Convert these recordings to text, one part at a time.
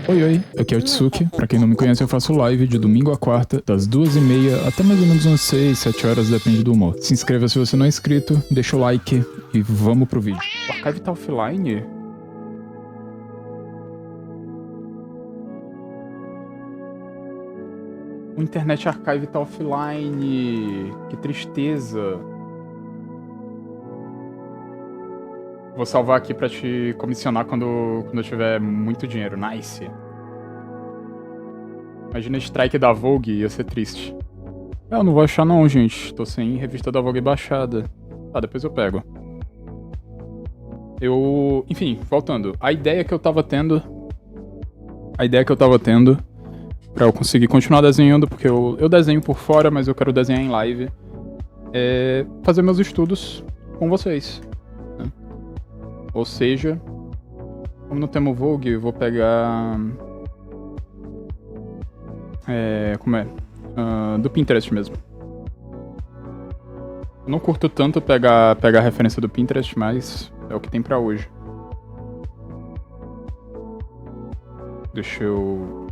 Oi, aqui é o Tsuki. Pra quem não me conhece, eu faço live de domingo a quarta, das 2h30 até mais ou menos umas 6, 7 horas, depende do humor. Se inscreva se você não é inscrito, deixa o like e vamos pro vídeo. O Archive tá offline? O Internet Archive tá offline. Que tristeza. Vou salvar aqui pra te comissionar quando eu tiver muito dinheiro. Nice. Imagina strike da Vogue, ia ser triste. Eu não vou achar não, gente. Tô sem revista da Vogue baixada. Tá, depois eu pego. Enfim, voltando. A ideia que eu tava tendo pra eu conseguir continuar desenhando, porque eu desenho por fora, mas eu quero desenhar em live, é fazer meus estudos com vocês. Né? Ou seja, como não temos Vogue, eu vou pegar... do Pinterest mesmo. Eu não curto tanto pegar a referência do Pinterest, mas é o que tem pra hoje. Deixa eu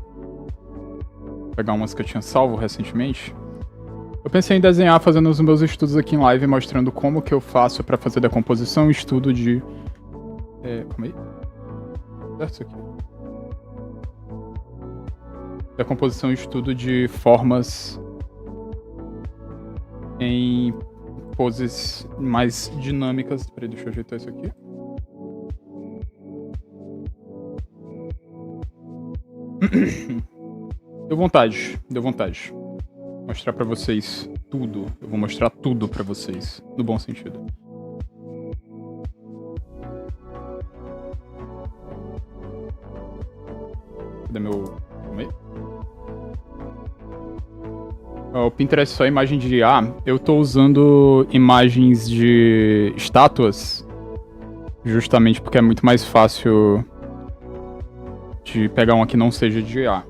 pegar umas que eu tinha salvo recentemente. Eu pensei em desenhar fazendo os meus estudos aqui em live, mostrando como que eu faço pra fazer decomposição e estudo de... Calma aí. Certo isso aqui. Decomposição e estudo de formas em poses mais dinâmicas. Peraí, deixa eu ajeitar isso aqui. Deu vontade. Mostrar pra vocês tudo. Eu vou mostrar tudo pra vocês, no bom sentido. Cadê meu... Calma aí. O Pinterest só é imagem de IA. Eu tô usando imagens de estátuas justamente porque é muito mais fácil de pegar uma que não seja de IA.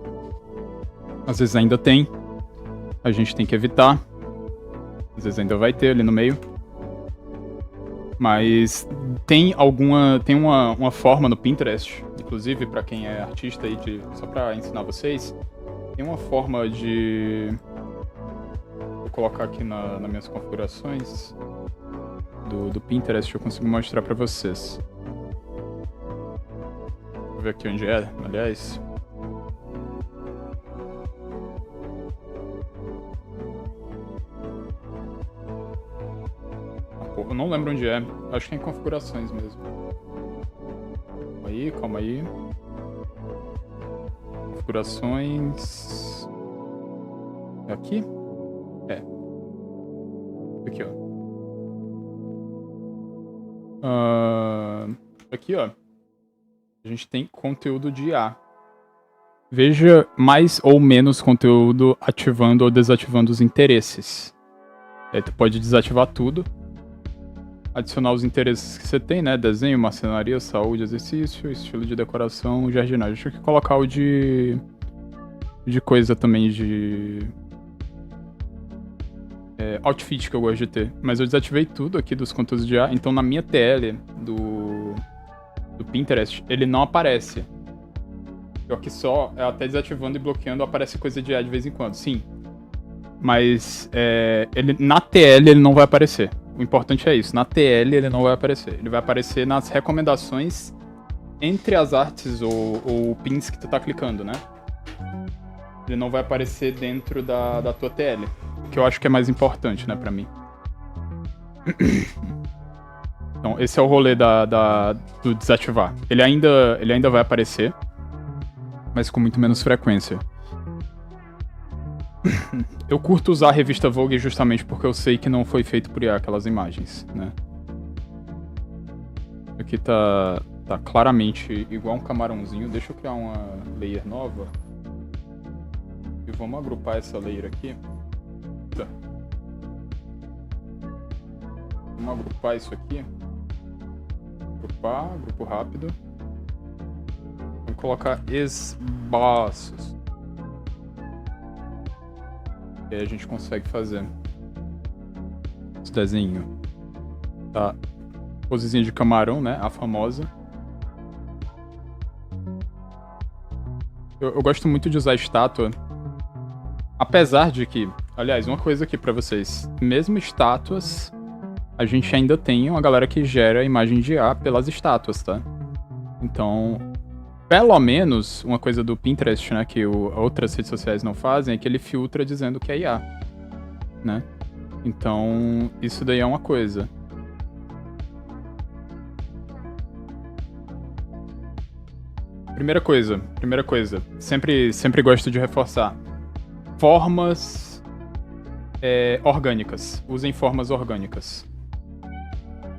Às vezes ainda tem, a gente tem que evitar. Às vezes ainda vai ter ali no meio. Mas tem uma forma no Pinterest, inclusive pra quem é artista aí, só pra ensinar vocês, tem uma forma de... Vou colocar aqui nas minhas configurações do Pinterest, eu consigo mostrar pra vocês. Vou ver aqui onde é, aliás. Eu não lembro onde é, acho que é em configurações mesmo. Calma aí. Configurações... É aqui? É. Aqui, ó. Aqui, ó. A gente tem conteúdo de IA. Veja mais ou menos conteúdo ativando ou desativando os interesses. Aí tu pode desativar tudo. Adicionar os interesses que você tem, né? Desenho, marcenaria, saúde, exercício, estilo de decoração, jardinagem. Deixa eu colocar o de coisa também, de... outfit que eu gosto de ter. Mas eu desativei tudo aqui dos conteúdos de IA. Então na minha TL do Pinterest, ele não aparece. Eu aqui só, até desativando e bloqueando, aparece coisa de IA de vez em quando. Sim. Mas na TL ele não vai aparecer. O importante é isso, na TL ele não vai aparecer. Ele vai aparecer nas recomendações entre as artes ou pins que tu tá clicando, né? Ele não vai aparecer dentro da tua TL. Que eu acho que é mais importante, né, pra mim. Então, esse é o rolê do desativar. Ele ainda vai aparecer, mas com muito menos frequência. Eu curto usar a revista Vogue justamente porque eu sei que não foi feito por IA aquelas imagens, né? Aqui tá claramente igual um camarãozinho. Deixa eu criar uma layer nova. E vamos agrupar essa layer aqui. Tá. Vamos agrupar isso aqui. Agrupar, grupo rápido. Vamos colocar espaços. E aí a gente consegue fazer esse desenho. Tá posezinha de camarão, né? A famosa. Eu gosto muito de usar estátua. Apesar de que, aliás, uma coisa aqui pra vocês. Mesmo estátuas, a gente ainda tem uma galera que gera imagem de IA pelas estátuas, tá? Então, pelo menos, uma coisa do Pinterest, né, que outras redes sociais não fazem, é que ele filtra dizendo que é IA, né? Então, isso daí é uma coisa. Primeira coisa, sempre gosto de reforçar. Formas orgânicas. Usem formas orgânicas.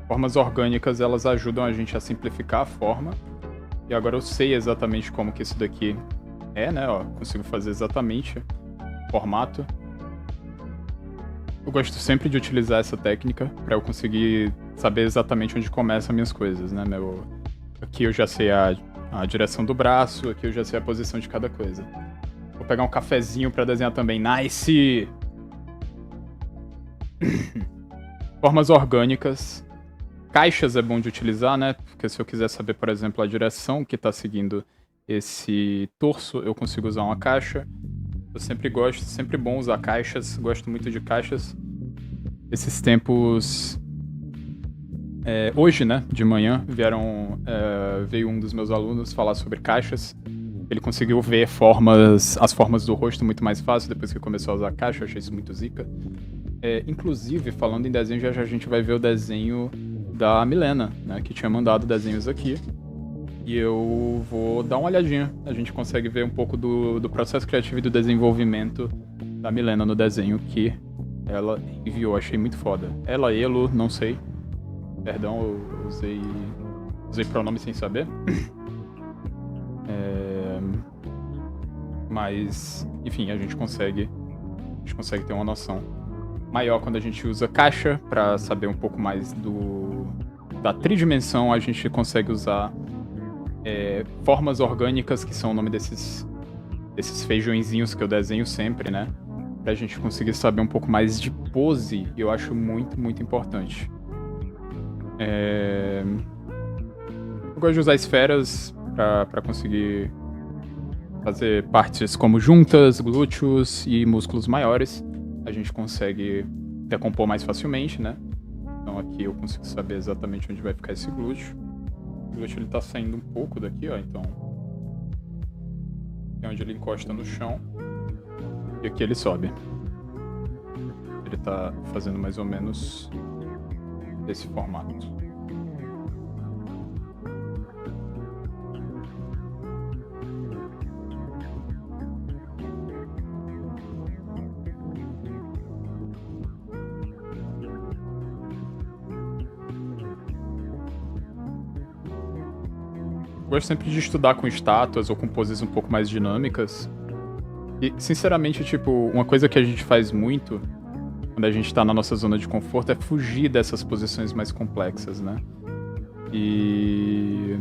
Formas orgânicas, elas ajudam a gente a simplificar a forma. E agora eu sei exatamente como que isso daqui é, né? Ó, consigo fazer exatamente o formato. Eu gosto sempre de utilizar essa técnica para eu conseguir saber exatamente onde começam minhas coisas, né? Aqui eu já sei a direção do braço, aqui eu já sei a posição de cada coisa. Vou pegar um cafezinho para desenhar também. Nice! Formas orgânicas. Caixas é bom de utilizar, né? Porque se eu quiser saber, por exemplo, a direção que está seguindo esse torso, eu consigo usar uma caixa. Eu sempre gosto, sempre bom usar caixas. Gosto muito de caixas. Esses tempos... hoje, né, de manhã, veio um dos meus alunos falar sobre caixas. Ele conseguiu ver as formas do rosto muito mais fácil depois que começou a usar caixa. Eu achei isso muito zica. Inclusive, falando em desenho, já a gente vai ver o desenho da Milena, né, que tinha mandado desenhos aqui. E eu vou dar uma olhadinha. A gente consegue ver um pouco do processo criativo e do desenvolvimento da Milena no desenho que ela enviou. Achei muito foda. Ela, Elo, não sei. Perdão, eu usei pronome sem saber. Mas, enfim, a gente consegue ter uma noção maior quando a gente usa caixa. Para saber um pouco mais da tridimensão, a gente consegue usar formas orgânicas, que são o nome desses feijõezinhos que eu desenho sempre, né? Pra gente conseguir saber um pouco mais de pose, eu acho muito, muito importante. Eu gosto de usar esferas pra conseguir fazer partes como juntas, glúteos e músculos maiores. A gente consegue decompor mais facilmente, né? Então aqui eu consigo saber exatamente onde vai ficar esse glúteo. O glúteo ele tá saindo um pouco daqui, ó, então... É onde ele encosta no chão. E aqui ele sobe. Ele tá fazendo mais ou menos desse formato. Gosto sempre de estudar com estátuas ou com poses um pouco mais dinâmicas. E, sinceramente, tipo, uma coisa que a gente faz muito quando a gente tá na nossa zona de conforto é fugir dessas posições mais complexas, né? E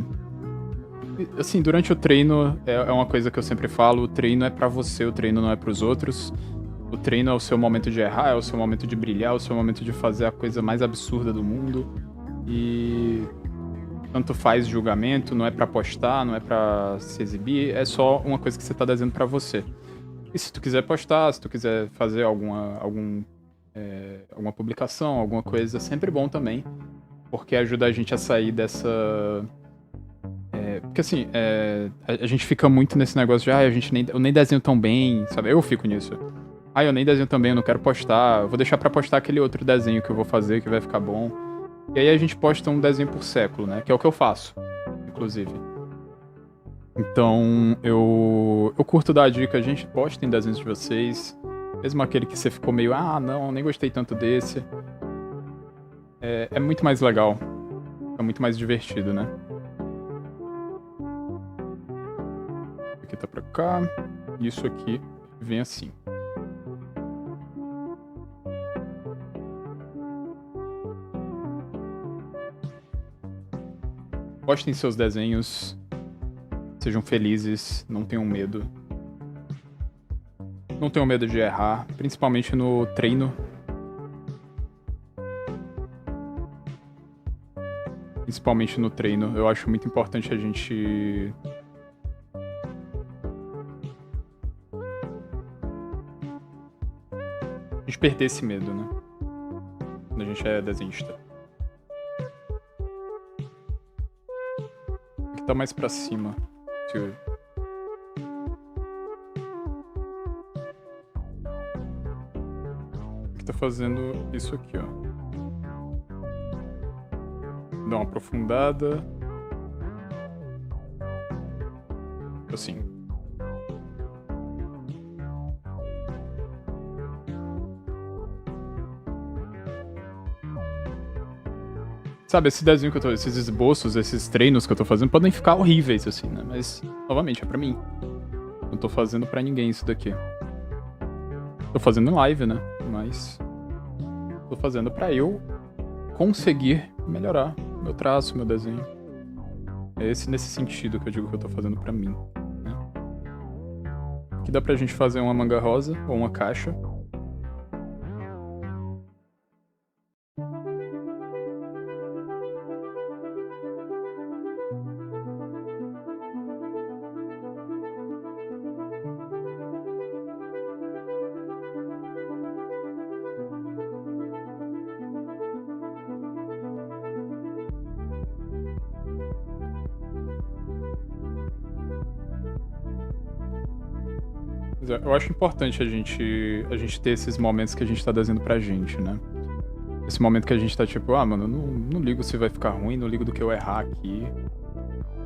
assim, durante o treino, é uma coisa que eu sempre falo, o treino é pra você, o treino não é pros outros. O treino é o seu momento de errar, é o seu momento de brilhar, é o seu momento de fazer a coisa mais absurda do mundo. E... tanto faz julgamento, não é pra postar, não é pra se exibir, é só uma coisa que você tá desenhando pra você. E se tu quiser postar, se tu quiser fazer alguma publicação, alguma coisa, é sempre bom também, porque ajuda a gente a sair dessa... porque assim, a gente fica muito nesse negócio de, eu nem desenho tão bem, sabe? Eu fico nisso. Eu nem desenho tão bem, eu não quero postar, eu vou deixar pra postar aquele outro desenho que eu vou fazer, que vai ficar bom. E aí a gente posta um desenho por século, né? Que é o que eu faço, inclusive. Então, eu curto dar a dica, gente, postem desenhos de vocês. Mesmo aquele que você ficou meio, não, nem gostei tanto desse. É muito mais legal. É muito mais divertido, né? Aqui tá pra cá. Isso aqui vem assim. Postem seus desenhos, sejam felizes, não tenham medo. Não tenham medo de errar, principalmente no treino. Principalmente no treino. Eu acho muito importante a gente... perder esse medo, né? Quando a gente é desenhista. Aqui tá mais pra cima. Aqui tá fazendo isso aqui, ó. Dá uma aprofundada. Assim. Sabe, esse desenho que eu tô... Esses esboços, esses treinos que eu tô fazendo podem ficar horríveis, assim, né? Mas, novamente, é pra mim. Não tô fazendo pra ninguém isso daqui. Tô fazendo em live, né? Mas... tô fazendo pra eu conseguir melhorar meu traço, meu desenho. É nesse sentido que eu digo que eu tô fazendo pra mim, né? Aqui dá pra gente fazer uma manga rosa ou uma caixa. Eu acho importante a gente ter esses momentos que a gente tá desenhando pra gente, né? Esse momento que a gente tá tipo, ah, mano, não ligo se vai ficar ruim, não ligo do que eu errar aqui.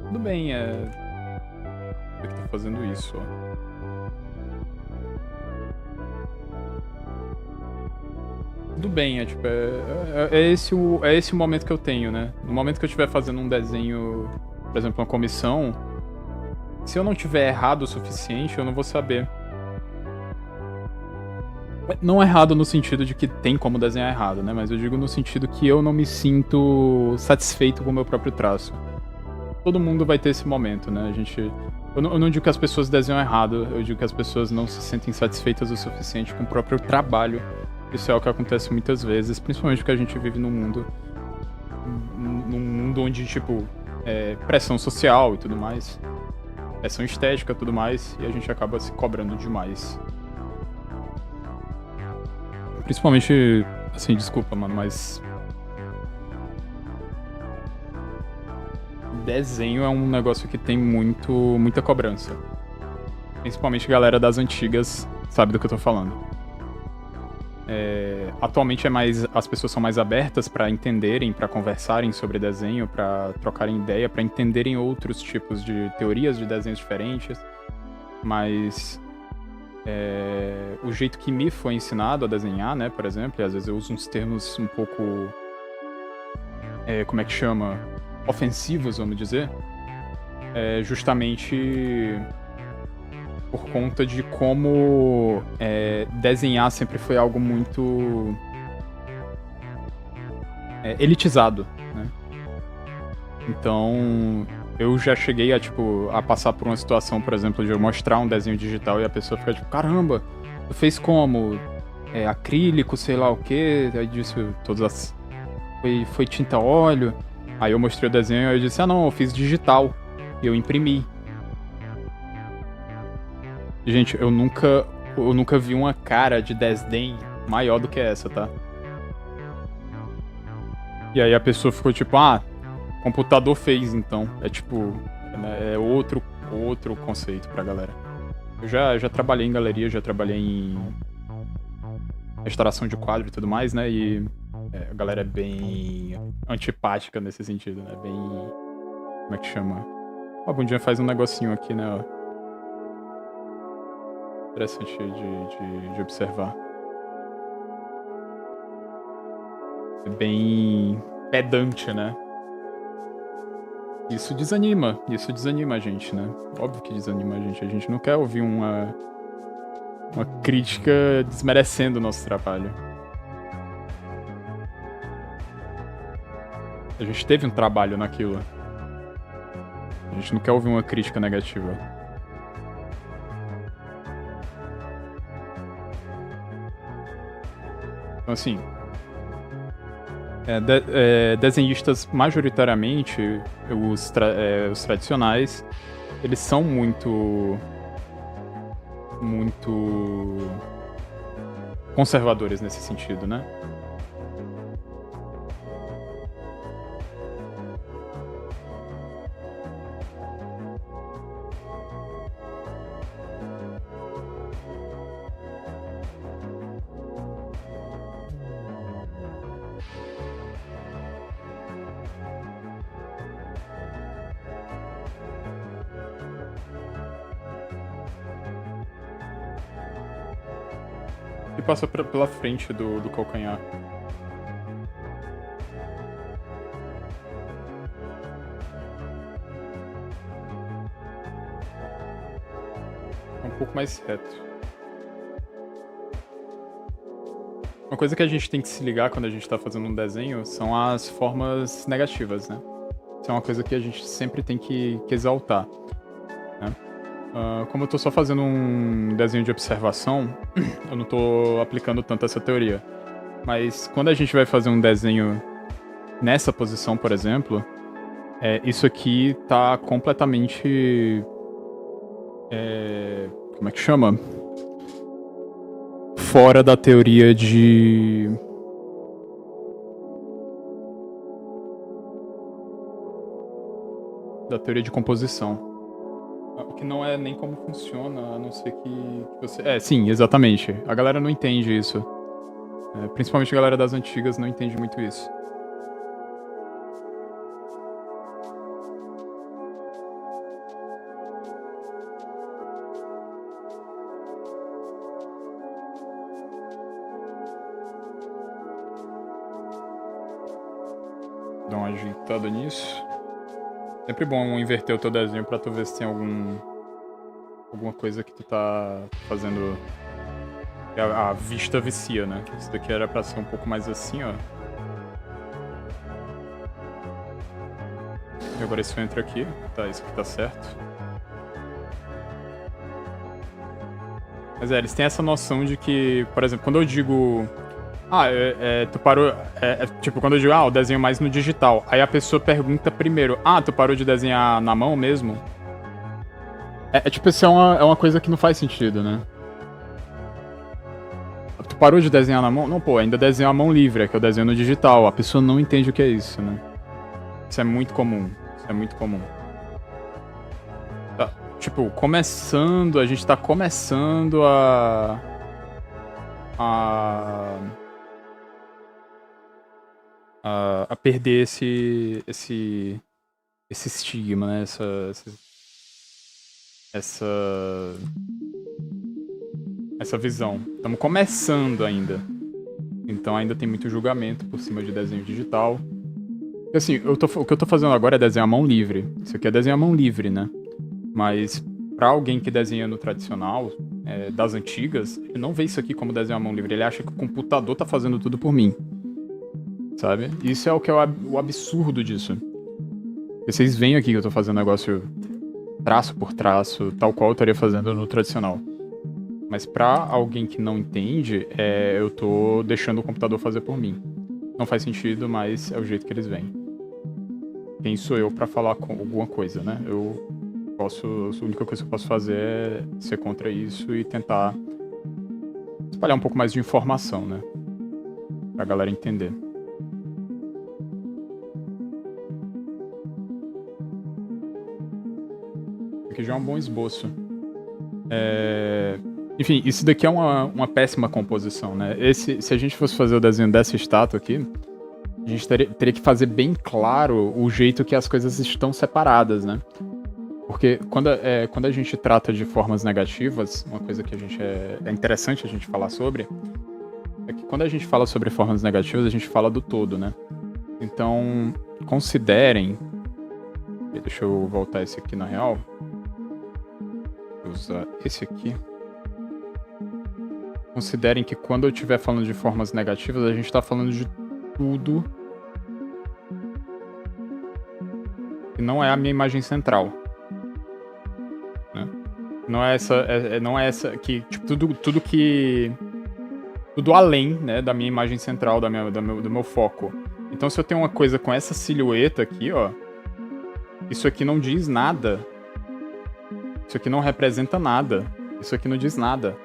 Tudo bem, eu que tô fazendo isso, ó. Tudo bem, tipo, é esse o momento que eu tenho, né? No momento que eu estiver fazendo um desenho, por exemplo, uma comissão, se eu não tiver errado o suficiente, eu não vou saber. Não errado no sentido de que tem como desenhar errado, né? Mas eu digo no sentido que eu não me sinto satisfeito com o meu próprio traço. Todo mundo vai ter esse momento, né? Eu não digo que as pessoas desenham errado, eu digo que as pessoas não se sentem satisfeitas o suficiente com o próprio trabalho. Isso é o que acontece muitas vezes, principalmente porque a gente vive num mundo onde, tipo, pressão social e tudo mais, pressão estética e tudo mais, e a gente acaba se cobrando demais. Principalmente, assim, desculpa, mano, mas... desenho é um negócio que tem muita cobrança. Principalmente a galera das antigas sabe do que eu tô falando. Atualmente as pessoas são mais abertas pra entenderem, pra conversarem sobre desenho, pra trocarem ideia, pra entenderem outros tipos de teorias de desenhos diferentes. Mas... o jeito que me foi ensinado a desenhar, né, por exemplo, e às vezes eu uso uns termos um pouco... como é que chama? Ofensivos, vamos dizer. Justamente por conta de como desenhar sempre foi algo muito elitizado, né? Então, eu já cheguei a passar por uma situação, por exemplo, de eu mostrar um desenho digital e a pessoa fica tipo, caramba, tu fez como? Acrílico, sei lá o quê? Aí disse, foi tinta a óleo. Aí eu mostrei o desenho e eu disse, não, eu fiz digital. E eu imprimi. Gente, eu nunca vi uma cara de desdém maior do que essa, tá? E aí a pessoa ficou tipo, computador fez, então. É outro conceito pra galera. Eu já trabalhei em galeria, já trabalhei em restauração de quadro e tudo mais, né? E a galera é bem antipática nesse sentido, né? Bem... como é que chama? A bundinha faz um negocinho aqui, né? Interessante de observar. É bem pedante, né? Isso desanima a gente, né? Óbvio que desanima a gente não quer ouvir uma crítica desmerecendo o nosso trabalho. A gente teve um trabalho naquilo. A gente não quer ouvir uma crítica negativa. Então, assim... Desenhistas, majoritariamente, os tradicionais, eles são muito conservadores nesse sentido, né? E passa pela frente do calcanhar. É um pouco mais reto. Uma coisa que a gente tem que se ligar quando a gente tá fazendo um desenho são as formas negativas, né? Isso é uma coisa que a gente sempre tem que exaltar, né? Como eu tô só fazendo um desenho de observação, eu não tô aplicando tanto essa teoria. Mas quando a gente vai fazer um desenho nessa posição, por exemplo, isso aqui tá completamente... como é que chama? Fora da teoria de... da teoria de composição. O que não é nem como funciona, a não ser que você... sim, exatamente. A galera não entende isso. Principalmente a galera das antigas não entende muito isso. Dá uma ajeitada nisso. Sempre bom inverter o teu desenho pra tu ver se tem alguma coisa que tu tá fazendo... A vista vicia, né? Isso daqui era pra ser um pouco mais assim, ó. E agora isso entra aqui. Tá, isso aqui tá certo. Mas eles têm essa noção de que, por exemplo, quando eu digo... tu parou... tipo, quando eu digo, o desenho mais no digital. Aí a pessoa pergunta primeiro, tu parou de desenhar na mão mesmo? Tipo, isso é uma coisa que não faz sentido, né? Tu parou de desenhar na mão? Não, pô, ainda desenho a mão livre, que eu desenho no digital. A pessoa não entende o que é isso, né? Isso é muito comum. Tá, tipo, a gente tá começando a perder esse estigma, né? Essa visão. Estamos começando ainda. Então ainda tem muito julgamento por cima de desenho digital. E, assim, o que eu tô fazendo agora é desenhar a mão livre. Isso aqui é desenhar a mão livre, né? Mas pra alguém que desenha no tradicional, das antigas, ele não vê isso aqui como desenhar a mão livre. Ele acha que o computador tá fazendo tudo por mim. Sabe? Isso é o que é o absurdo disso. Vocês veem aqui que eu tô fazendo negócio traço por traço, tal qual eu estaria fazendo no tradicional. Mas pra alguém que não entende, eu tô deixando o computador fazer por mim. Não faz sentido, mas é o jeito que eles veem. Quem sou eu pra falar com alguma coisa, né? A única coisa que eu posso fazer é ser contra isso e tentar espalhar um pouco mais de informação, né? Pra galera entender. Aqui já é um bom esboço. Enfim, isso daqui é uma péssima composição, né? Se a gente fosse fazer o desenho dessa estátua aqui, a gente teria que fazer bem claro o jeito que as coisas estão separadas, né? Porque quando a gente trata de formas negativas, uma coisa que é interessante a gente falar sobre, é que quando a gente fala sobre formas negativas, a gente fala do todo, né? Então, considerem... Deixa eu voltar esse aqui na real. Vou usar esse aqui. Considerem que quando eu estiver falando de formas negativas, a gente está falando de tudo que não é a minha imagem central. Né? Não é essa que, tipo, tudo além, né, da minha imagem central, do meu foco. Então se eu tenho uma coisa com essa silhueta aqui, ó, isso aqui não diz nada. Isso aqui não representa nada. Isso aqui não diz nada.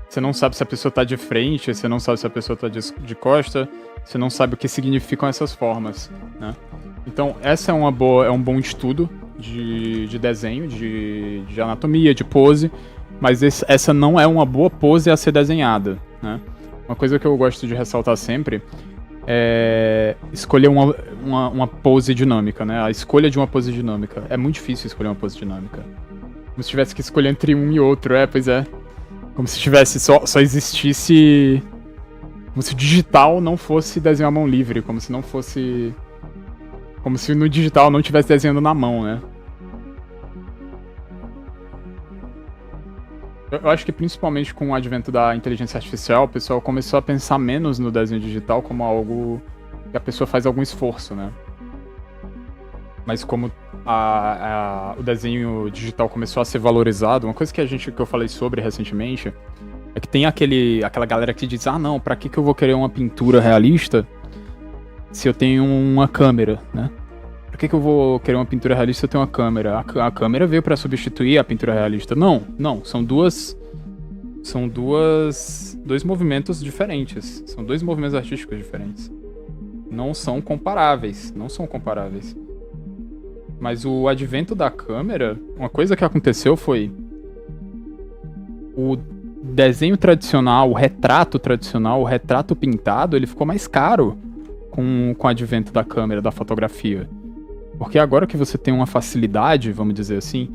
Você não sabe se a pessoa tá de frente, você não sabe se a pessoa tá de costa, você não sabe o que significam essas formas, né? Então, essa é um bom estudo de desenho, de anatomia, de pose, mas essa não é uma boa pose a ser desenhada, né? Uma coisa que eu gosto de ressaltar sempre é escolher uma pose dinâmica, né? A escolha de uma pose dinâmica. É muito difícil escolher uma pose dinâmica. Como se tivesse que escolher entre um e outro, pois é. Como se tivesse só existisse. Como se o digital não fosse desenhar a mão livre, como se não fosse. Como se no digital não estivesse desenhando na mão, né? Eu acho que principalmente com o advento da inteligência artificial, o pessoal começou a pensar menos no desenho digital como algo que a pessoa faz algum esforço, né? Mas como o desenho digital começou a ser valorizado, uma coisa que eu falei sobre recentemente é que tem aquela galera que diz, não, pra que eu vou querer uma pintura realista se eu tenho uma câmera, né? Pra que eu vou querer uma pintura realista se eu tenho uma câmera? A câmera veio pra substituir a pintura realista. Não, são dois movimentos diferentes. São dois movimentos artísticos diferentes. Não são comparáveis. Mas o advento da câmera, uma coisa que aconteceu foi o desenho tradicional, o retrato tradicional, o retrato pintado, ele ficou mais caro com o advento da câmera, da fotografia. Porque agora que você tem uma facilidade, vamos dizer assim,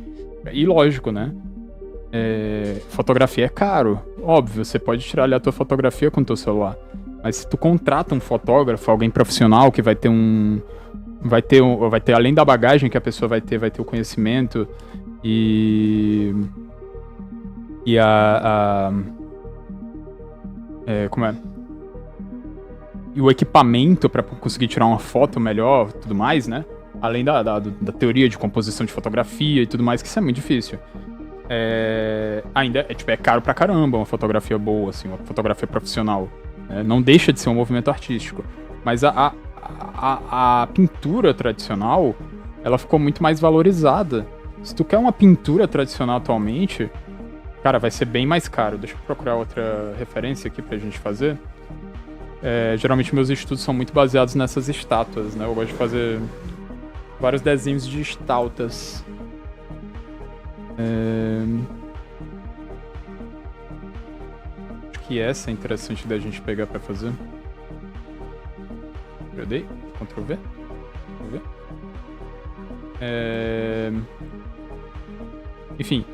e lógico, né? Fotografia é caro. Óbvio, você pode tirar ali a tua fotografia com o teu celular. Mas se tu contrata um fotógrafo, alguém profissional que vai ter além da bagagem que a pessoa vai ter o conhecimento e e o equipamento para conseguir tirar uma foto melhor, tudo mais, né? Além da teoria de composição de fotografia e tudo mais, que isso é muito difícil. Ainda é caro pra caramba uma fotografia boa, assim, uma fotografia profissional. Não deixa de ser um movimento artístico. Mas a pintura tradicional, ela ficou muito mais valorizada. Se tu quer uma pintura tradicional atualmente, cara, vai ser bem mais caro. Deixa eu procurar outra referência aqui pra gente fazer. Geralmente meus estudos são muito baseados nessas estátuas, né? Eu gosto de fazer vários desenhos de estátuas. Acho que essa é interessante da gente pegar pra fazer. Eu dei? Ctrl V? Vamos ver. Enfim.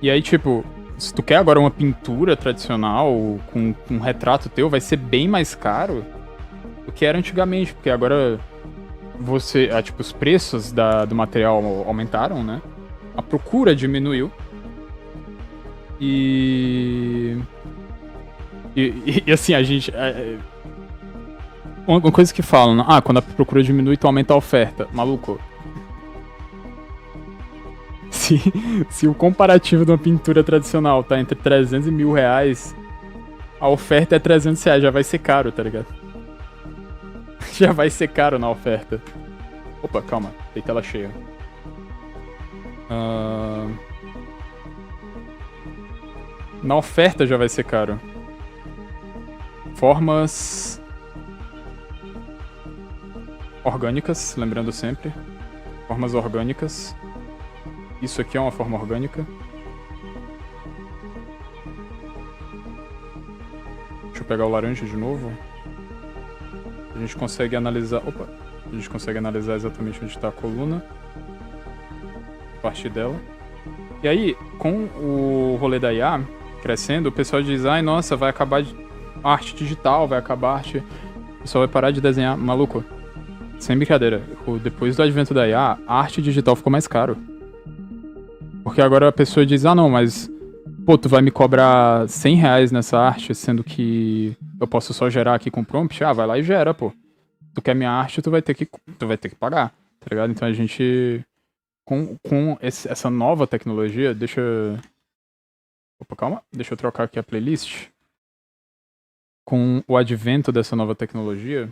E aí, tipo, se tu quer agora uma pintura tradicional com um retrato teu, vai ser bem mais caro do que era antigamente, porque agora os preços do material aumentaram, né? A procura diminuiu. E assim, a gente... Uma coisa que falam, quando a procura diminui, tu aumenta a oferta. Maluco. Se o comparativo de uma pintura tradicional tá entre 300 e R$1.000, a oferta é R$300, já vai ser caro, tá ligado? Já vai ser caro na oferta. Opa, calma, tem tela cheia. Na oferta já vai ser caro. Formas orgânicas, lembrando sempre. Formas orgânicas. Isso aqui é uma forma orgânica. Deixa eu pegar o laranja de novo. A gente consegue analisar... Opa! A gente consegue analisar exatamente onde está a coluna. A partir dela. E aí, com o rolê da IA crescendo, o pessoal diz, nossa, vai acabar a arte digital, vai acabar a arte... O pessoal vai parar de desenhar. Maluco, sem brincadeira, depois do advento da IA, a arte digital ficou mais caro. Porque agora a pessoa diz, não, mas... Pô, tu vai me cobrar R$100 nessa arte, sendo que eu posso só gerar aqui com prompt? Vai lá e gera, pô. Tu quer minha arte, tu vai ter que pagar, tá ligado? Então a gente... Com essa nova tecnologia, deixa... Opa, calma. Deixa eu trocar aqui a playlist. Com o advento dessa nova tecnologia,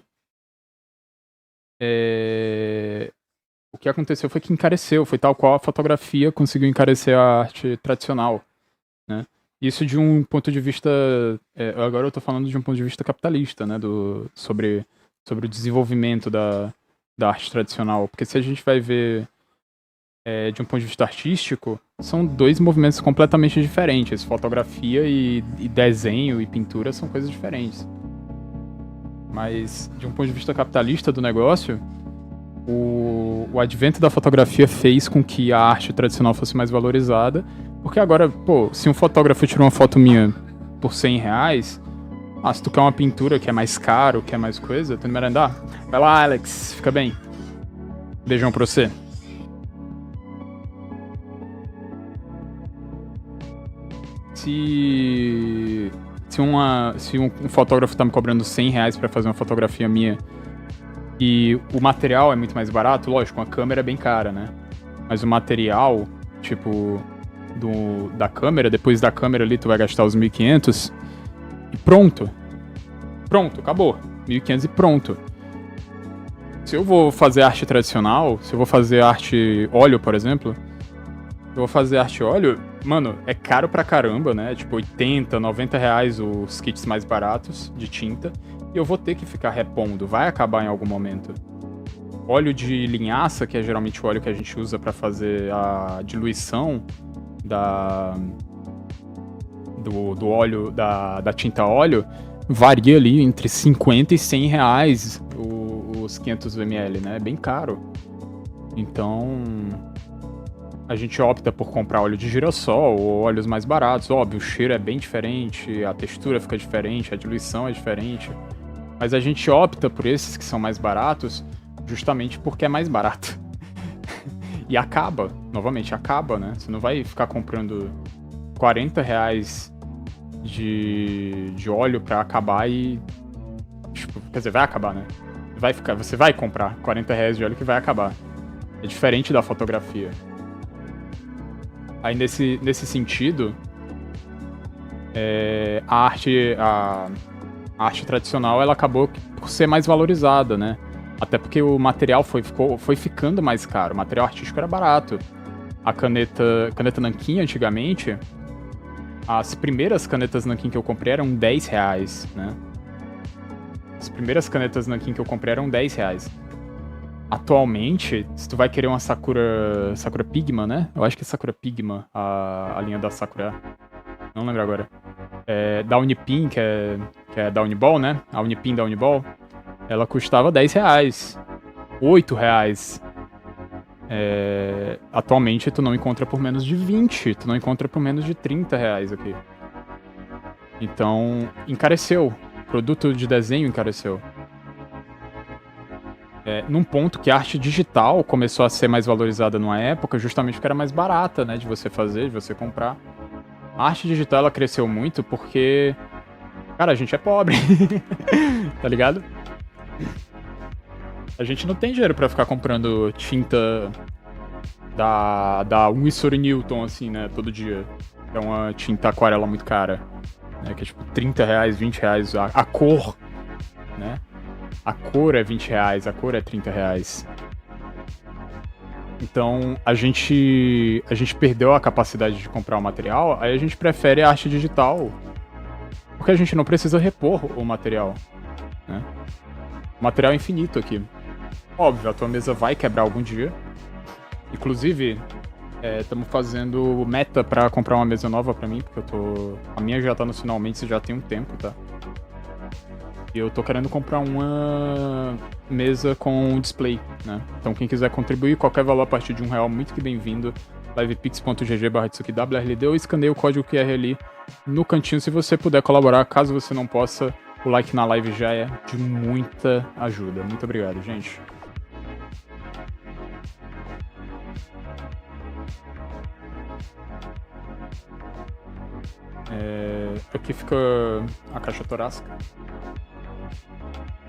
o que aconteceu foi que encareceu, foi tal qual a fotografia conseguiu encarecer a arte tradicional, né? Isso de um ponto de vista, agora eu tô falando de um ponto de vista capitalista, né, sobre o desenvolvimento da arte tradicional, porque se a gente vai ver de um ponto de vista artístico, são dois movimentos completamente diferentes. Fotografia e desenho e pintura são coisas diferentes. Mas, de um ponto de vista capitalista do negócio, o advento da fotografia fez com que a arte tradicional fosse mais valorizada, porque agora, pô, se um fotógrafo tirou uma foto minha por 100 reais, se tu quer uma pintura que é mais caro, que é mais coisa, tu não vai andar? Vai lá, Alex, fica bem. Beijão pra você. Se um fotógrafo tá me cobrando 100 reais pra fazer uma fotografia minha e o material é muito mais barato, lógico, a câmera é bem cara, né? Mas o material, tipo, da câmera, depois da câmera ali tu vai gastar os 1.500 e pronto. Pronto, acabou. 1.500 e pronto. Se eu vou fazer arte tradicional, se eu vou fazer arte óleo, por exemplo, eu vou fazer arte óleo, mano, é caro pra caramba, né? Tipo, 80, 90 reais os kits mais baratos de tinta. E eu vou ter que ficar repondo, vai acabar em algum momento. Óleo de linhaça, que é geralmente o óleo que a gente usa pra fazer a diluição do óleo, da tinta óleo, varia ali entre 50 e 100 reais os 500 ml, né? É bem caro. Então, a gente opta por comprar óleo de girassol ou óleos mais baratos. Óbvio, o cheiro é bem diferente, a textura fica diferente, a diluição é diferente. Mas a gente opta por esses que são mais baratos justamente porque é mais barato. E acaba, novamente, acaba, né? Você não vai ficar comprando 40 reais de óleo pra acabar e... Tipo, quer dizer, vai acabar, né? Você vai comprar 40 reais de óleo que vai acabar. É diferente da fotografia. Aí, nesse sentido, a arte tradicional ela acabou por ser mais valorizada, né? Até porque o material foi ficando mais caro. O material artístico era barato. A caneta nanquim, antigamente, as primeiras canetas nanquim que eu comprei eram 10 reais, né? As primeiras canetas nanquim que eu comprei eram 10 reais. Atualmente, se tu vai querer uma Sakura Pigma, né? Eu acho que é Sakura Pigma, a linha da Sakura. Não lembro agora. Da Unipin, que é da Uniball, né? A Unipin da Uniball, ela custava 10 reais. 8 reais. Atualmente, tu não encontra por menos de 20. Tu não encontra por menos de 30 reais aqui. Então, encareceu. Produto de desenho encareceu. Num ponto que a arte digital começou a ser mais valorizada numa época, justamente porque era mais barata, né, de você fazer, de você comprar. A arte digital, ela cresceu muito porque, cara, a gente é pobre, tá ligado? A gente não tem dinheiro pra ficar comprando tinta da Winsor & Newton, assim, né, todo dia. É uma tinta aquarela muito cara, né, que é tipo 30 reais, 20 reais a cor, né? A cor é 20 reais, a cor é 30 reais. Então, a gente perdeu a capacidade de comprar o material, aí a gente prefere a arte digital, porque a gente não precisa repor o material, né? O material é infinito aqui. Óbvio, a tua mesa vai quebrar algum dia. Inclusive, estamos fazendo meta pra comprar uma mesa nova pra mim, porque a minha já tá no finalmente, já tem um tempo, tá? E eu tô querendo comprar uma mesa com display, né? Então quem quiser contribuir, qualquer valor a partir de R$1, muito que bem-vindo. livepix.gg/WRLD ou escaneie o código QR ali no cantinho se você puder colaborar. Caso você não possa, o like na live já é de muita ajuda. Muito obrigado, gente. Aqui fica a caixa torácica.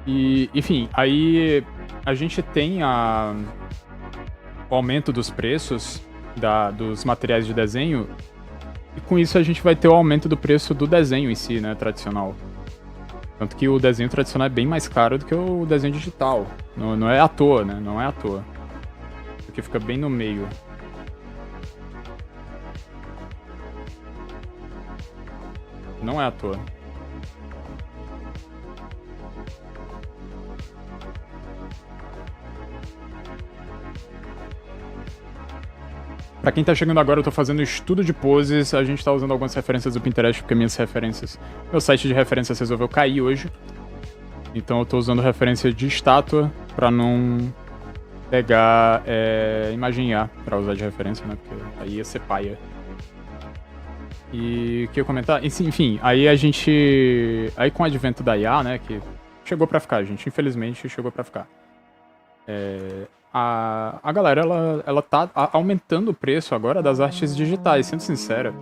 E, enfim, aí a gente tem o aumento dos preços dos materiais de desenho, e com isso a gente vai ter o aumento do preço do desenho em si, né, tradicional. Tanto que o desenho tradicional é bem mais caro do que o desenho digital. Não é à toa, né? Não é à toa. Porque fica bem no meio. Não é à toa. Pra quem tá chegando agora, eu tô fazendo estudo de poses, a gente tá usando algumas referências do Pinterest, porque minhas referências... Meu site de referências resolveu cair hoje. Então eu tô usando referência de estátua pra não pegar imagem IA pra usar de referência, né? Porque aí ia ser paia. E o que eu ia comentar? Enfim, aí a gente... Aí com o advento da IA, né, que chegou pra ficar, gente, infelizmente chegou pra ficar. A galera, ela tá aumentando o preço agora das artes digitais, sendo sincera.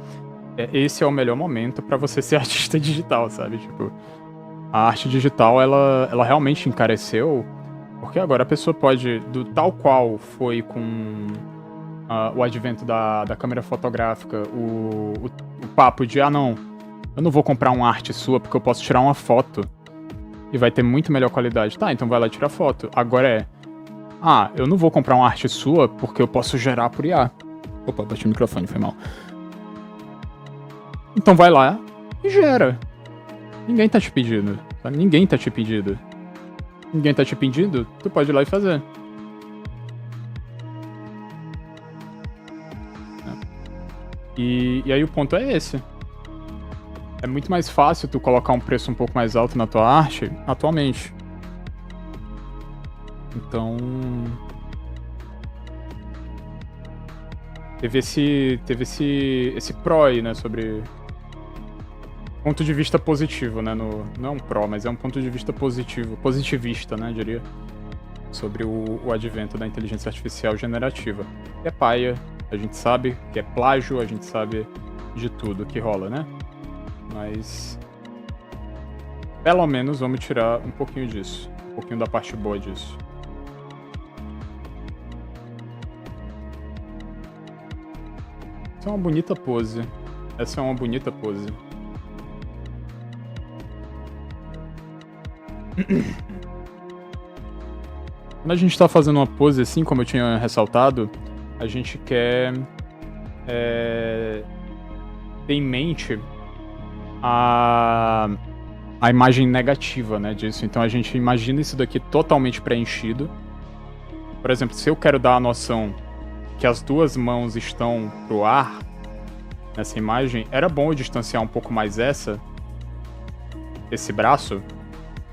Esse é o melhor momento pra você ser artista digital, sabe? Tipo, a arte digital, ela realmente encareceu, porque agora a pessoa pode, do tal qual foi com o advento da câmera fotográfica, o papo de, não, eu não vou comprar uma arte sua porque eu posso tirar uma foto e vai ter muito melhor qualidade. Tá, então vai lá tirar foto. Agora eu não vou comprar uma arte sua porque eu posso gerar por IA. Opa, bati o microfone, foi mal. Então vai lá e gera. Ninguém tá te pedindo. Tá? Ninguém tá te pedindo. Ninguém tá te pedindo, tu pode ir lá e fazer. E aí o ponto é esse. É muito mais fácil tu colocar um preço um pouco mais alto na tua arte atualmente. Então... Teve esse pró aí, né, sobre... Ponto de vista positivo, né, não é um pró, mas é um ponto de vista positivo, positivista, né, diria, sobre o advento da inteligência artificial generativa. Que é paia, a gente sabe que é plágio, a gente sabe de tudo que rola, né? Mas... Pelo menos vamos tirar um pouquinho disso, um pouquinho da parte boa disso. Essa é uma bonita pose. Essa é uma bonita pose. Quando a gente tá fazendo uma pose assim, como eu tinha ressaltado, a gente quer ter em mente a imagem negativa, né, disso. Então a gente imagina isso daqui totalmente preenchido. Por exemplo, se eu quero dar a noção que as duas mãos estão pro ar nessa imagem, era bom eu distanciar um pouco mais esse braço,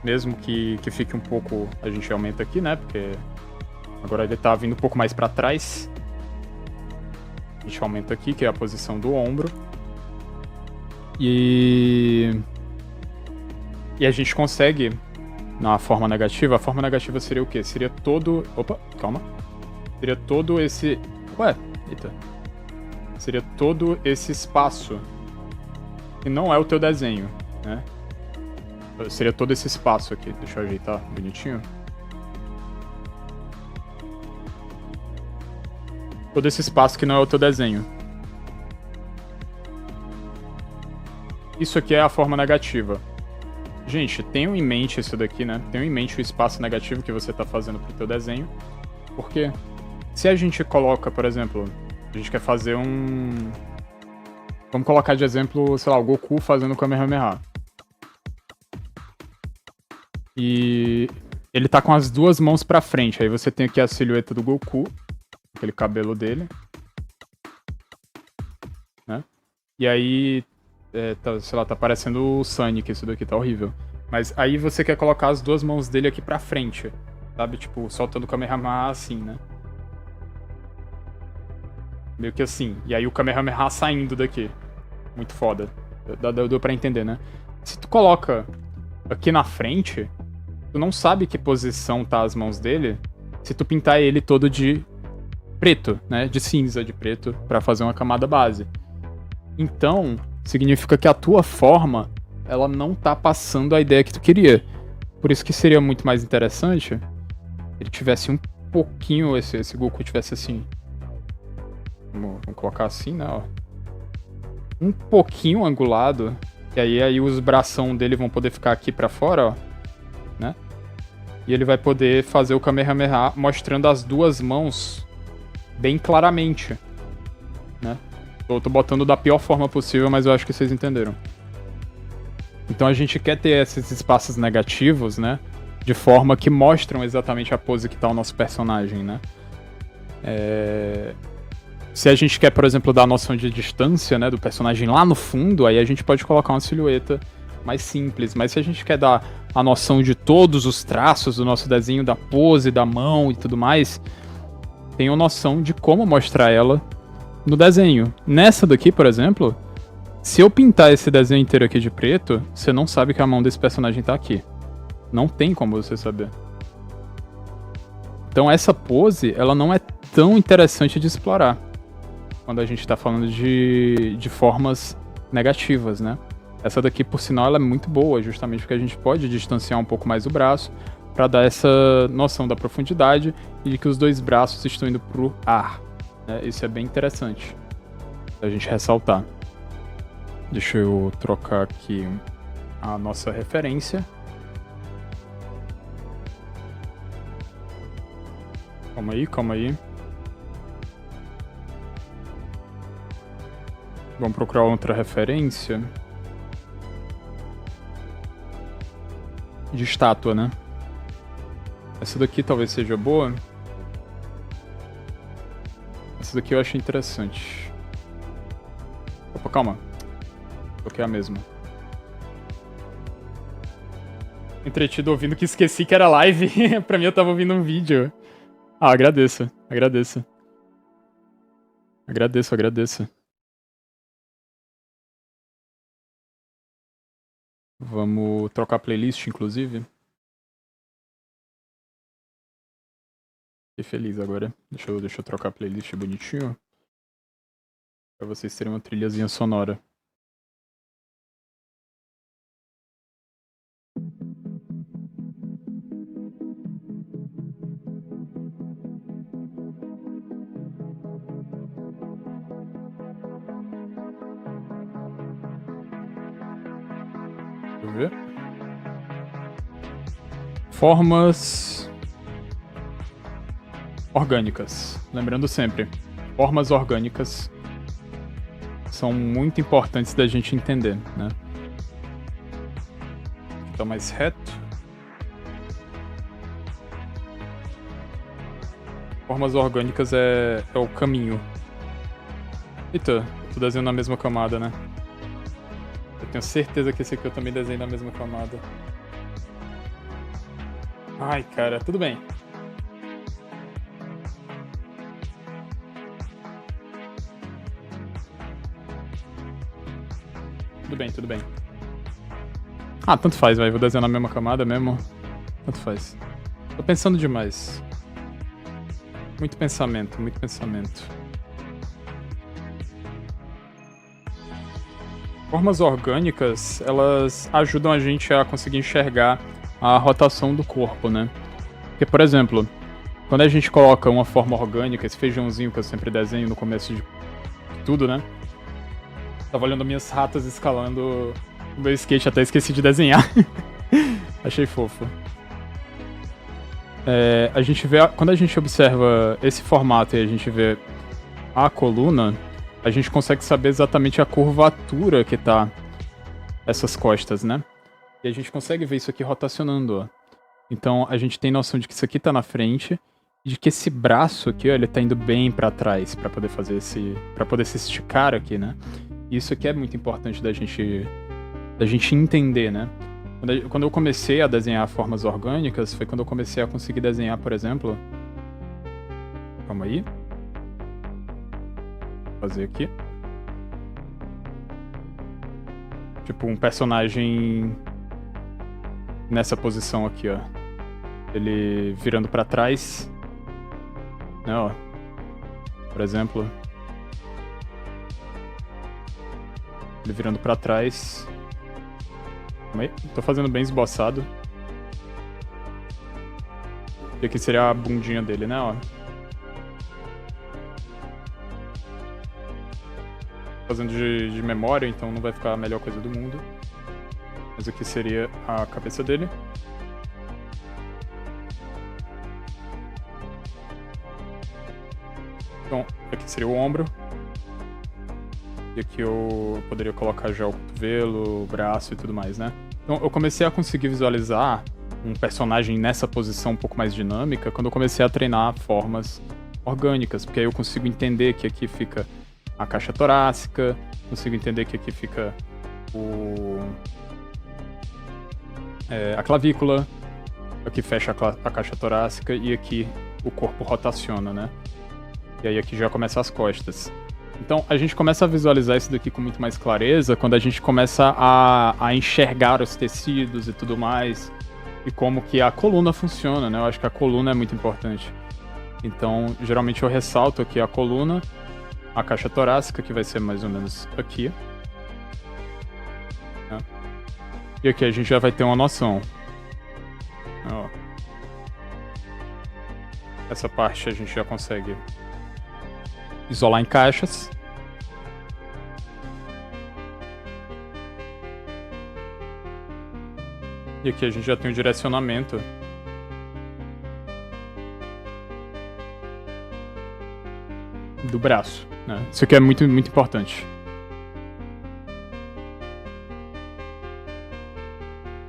mesmo que fique um pouco, a gente aumenta aqui, né, porque agora ele tá vindo um pouco mais pra trás. A gente aumenta aqui, que é a posição do ombro. E a gente consegue, na forma negativa, a forma negativa seria o quê? Seria todo... Opa, calma. Seria todo esse... Eita. Seria todo esse espaço que não é o teu desenho, né? Seria todo esse espaço aqui. Deixa eu ajeitar bonitinho. Todo esse espaço que não é o teu desenho. Isso aqui é a forma negativa. Gente, tenham em mente isso daqui, né? Tenham em mente o espaço negativo que você tá fazendo pro teu desenho. Porque se a gente coloca, por exemplo, a gente quer fazer um... Vamos colocar de exemplo, sei lá, o Goku fazendo o Kamehameha. E ele tá com as duas mãos pra frente. Aí você tem aqui a silhueta do Goku, aquele cabelo dele, né? E aí, sei lá, tá parecendo o Sonic, isso daqui tá horrível. Mas aí você quer colocar as duas mãos dele aqui pra frente, sabe? Tipo, soltando o Kamehameha assim, né? Meio que assim. E aí o Kamehameha saindo daqui. Muito foda. Deu pra entender, né? Se tu coloca aqui na frente, tu não sabe que posição tá as mãos dele se tu pintar ele todo de preto, né? De cinza, de preto, pra fazer uma camada base. Então, significa que a tua forma, ela não tá passando a ideia que tu queria. Por isso que seria muito mais interessante se ele tivesse um pouquinho, esse Goku tivesse assim... Vamos colocar assim, né? Ó. Um pouquinho angulado, E aí os bração dele vão poder ficar aqui pra fora, ó. Né? E ele vai poder fazer o Kamehameha mostrando as duas mãos bem claramente. Né? Eu tô botando da pior forma possível, mas eu acho que vocês entenderam. Então a gente quer ter esses espaços negativos, né? De forma que mostram exatamente a pose que tá o nosso personagem, né? Se a gente quer, por exemplo, dar a noção de distância, né, do personagem lá no fundo, aí a gente pode colocar uma silhueta mais simples. Mas se a gente quer dar a noção de todos os traços do nosso desenho, da pose, da mão e tudo mais, tenham noção de como mostrar ela no desenho. Nessa daqui, por exemplo, se eu pintar esse desenho inteiro aqui de preto, você não sabe que a mão desse personagem tá aqui. Não tem como você saber. Então essa pose, ela não é tão interessante de explorar quando a gente tá falando de formas negativas, né? Essa daqui, por sinal, ela é muito boa, justamente porque a gente pode distanciar um pouco mais o braço para dar essa noção da profundidade e de que os dois braços estão indo pro ar. Né? Isso é bem interessante a gente ressaltar. Deixa eu trocar aqui a nossa referência. Calma aí. Vamos procurar outra referência. De estátua, né? Essa daqui talvez seja boa. Essa daqui eu achei interessante. Opa, calma. Coloquei a mesma. Entretido ouvindo que esqueci que era live. Pra mim eu tava ouvindo um vídeo. Ah, agradeço. Vamos trocar a playlist, inclusive. Fiquei feliz agora. Deixa eu trocar a playlist bonitinho. Pra vocês terem uma trilhazinha sonora. Deixa eu ver. Formas orgânicas. Lembrando sempre, formas orgânicas são muito importantes da gente entender, né? Tá mais reto. Formas orgânicas é o caminho. Eita, tô desenhando na mesma camada, né? Eu tenho certeza que esse aqui eu também desenho na mesma camada. Ai, cara, tudo bem. Tudo bem. Ah, tanto faz, vai. Vou desenhar na mesma camada mesmo. Tanto faz. Tô pensando demais. Muito pensamento. Formas orgânicas, elas ajudam a gente a conseguir enxergar a rotação do corpo, né? Porque, por exemplo, quando a gente coloca uma forma orgânica, esse feijãozinho que eu sempre desenho no começo de tudo, né? Tava olhando minhas ratas escalando o meu skate, até esqueci de desenhar. Achei fofo. A gente vê, quando a gente observa esse formato e a gente vê a coluna, a gente consegue saber exatamente a curvatura que tá essas costas, né? E a gente consegue ver isso aqui rotacionando, ó. Então a gente tem noção de que isso aqui tá na frente e de que esse braço aqui, ó, ele tá indo bem pra trás pra poder fazer pra poder se esticar aqui, né? E isso aqui é muito importante da gente entender, né? Quando eu comecei a desenhar formas orgânicas, foi quando eu comecei a conseguir desenhar, por exemplo... Calma aí. Vou fazer aqui. Tipo, um personagem nessa posição aqui, ó. Ele virando pra trás. Né, ó. Por exemplo. Ele virando pra trás. Calma aí. Tô fazendo bem esboçado. E aqui seria a bundinha dele, né, ó. Fazendo de memória, então não vai ficar a melhor coisa do mundo. Mas aqui seria a cabeça dele. Então, aqui seria o ombro. E aqui eu poderia colocar já o cotovelo, o braço e tudo mais, né? Então eu comecei a conseguir visualizar um personagem nessa posição um pouco mais dinâmica quando eu comecei a treinar formas orgânicas, porque aí eu consigo entender que aqui fica a caixa torácica, consigo entender que aqui fica a clavícula, aqui fecha a caixa torácica e aqui o corpo rotaciona, né? E aí aqui já começa as costas. Então a gente começa a visualizar isso daqui com muito mais clareza quando a gente começa a enxergar os tecidos e tudo mais, e como que a coluna funciona, né? Eu acho que a coluna é muito importante. Então, geralmente eu ressalto aqui a coluna, a caixa torácica, que vai ser mais ou menos aqui. Né? E aqui a gente já vai ter uma noção. Ó. Essa parte a gente já consegue isolar em caixas. E aqui a gente já tem o direcionamento. Do braço, né? Isso aqui é muito, muito importante.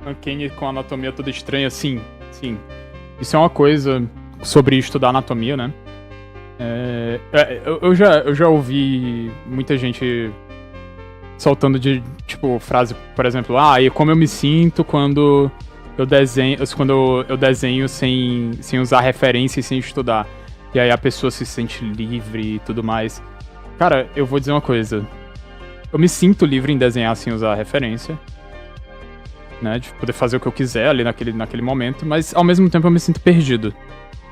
Uncanny com a anatomia toda estranha, sim. Isso é uma coisa sobre estudar anatomia, né? Eu já ouvi muita gente soltando de, tipo, frase, por exemplo, e como eu me sinto quando eu desenho sem usar referência e sem estudar. E aí a pessoa se sente livre e tudo mais. Cara, eu vou dizer uma coisa. Eu me sinto livre em desenhar sem usar referência, né? De poder fazer o que eu quiser ali naquele momento, mas ao mesmo tempo eu me sinto perdido,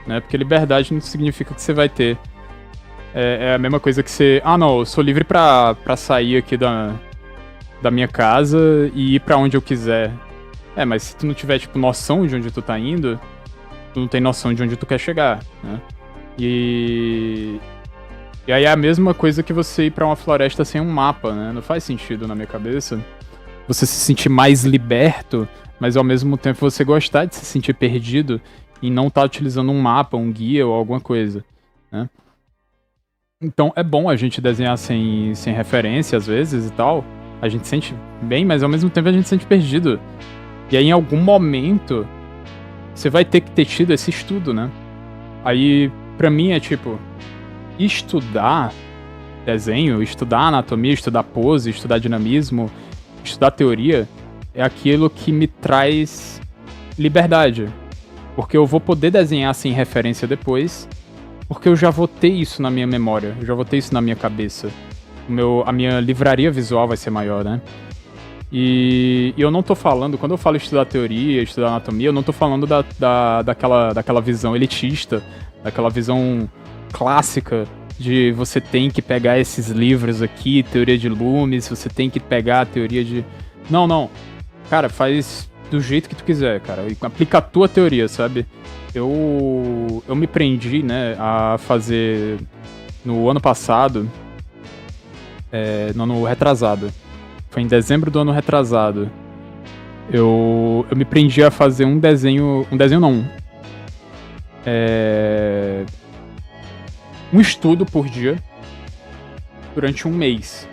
né? Porque liberdade não significa que você vai ter. É a mesma coisa que você... não, eu sou livre pra sair aqui da minha casa e ir pra onde eu quiser. Mas se tu não tiver, tipo, noção de onde tu tá indo, tu não tem noção de onde tu quer chegar, né? E aí é a mesma coisa que você ir pra uma floresta sem um mapa, né? Não faz sentido na minha cabeça. Você se sentir mais liberto, mas ao mesmo tempo você gostar de se sentir perdido e não estar utilizando um mapa, um guia ou alguma coisa, né? Então é bom a gente desenhar sem referência às vezes e tal. A gente sente bem, mas ao mesmo tempo a gente se sente perdido. E aí em algum momento você vai ter que ter tido esse estudo, né? Aí pra mim é tipo, estudar desenho, estudar anatomia, estudar pose, estudar dinamismo, estudar teoria é aquilo que me traz liberdade. Porque eu vou poder desenhar sem referência depois, porque eu já vou ter isso na minha memória, eu já vou ter isso na minha cabeça. A minha livraria visual vai ser maior, né? E eu não tô falando, quando eu falo estudar teoria, estudar anatomia, eu não tô falando daquela visão elitista, daquela visão clássica de você tem que pegar esses livros aqui, teoria de Loomis, você tem que pegar a teoria de... Não. Cara, faz do jeito que tu quiser, cara. Aplica a tua teoria, sabe? Eu me prendi, né, a fazer no ano passado, no ano retrasado. Foi em dezembro do ano retrasado. Eu me prendi a fazer um desenho não. Um estudo por dia durante um mês,